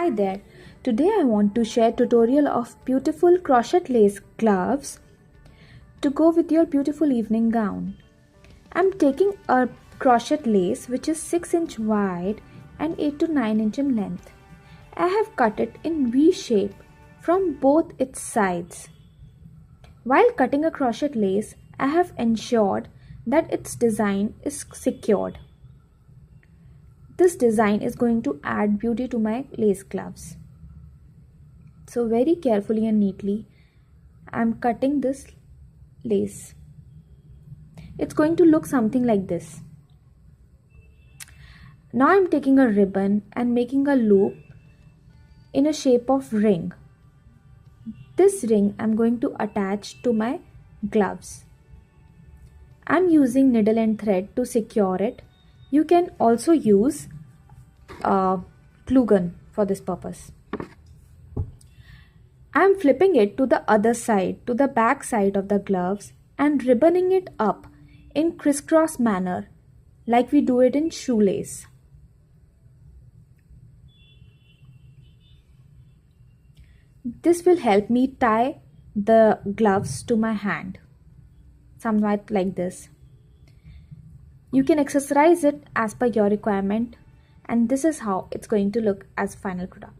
Hi there. Today I want to share tutorial of beautiful crochet lace gloves to go with your beautiful evening gown. I'm taking a crochet lace which is 6 inch wide and 8 to 9 inch in length. I have cut it in V shape from both its sides. While cutting a crochet lace, I have ensured that its design is secured. This design is going to add beauty to my lace gloves. So very carefully and neatly, I am cutting this lace. It's going to look something like this. Now I am taking a ribbon and making a loop in a shape of ring. This ring I am going to attach to my gloves. I am using needle and thread to secure it. You can also use glue gun for this purpose. I am flipping it to the other side, to the back side of the gloves, and ribboning it up in crisscross manner like we do it in shoelace. This will help me tie the gloves to my hand, somewhat like this. You can accessorize it as per your requirement, and this is how it's going to look as final product.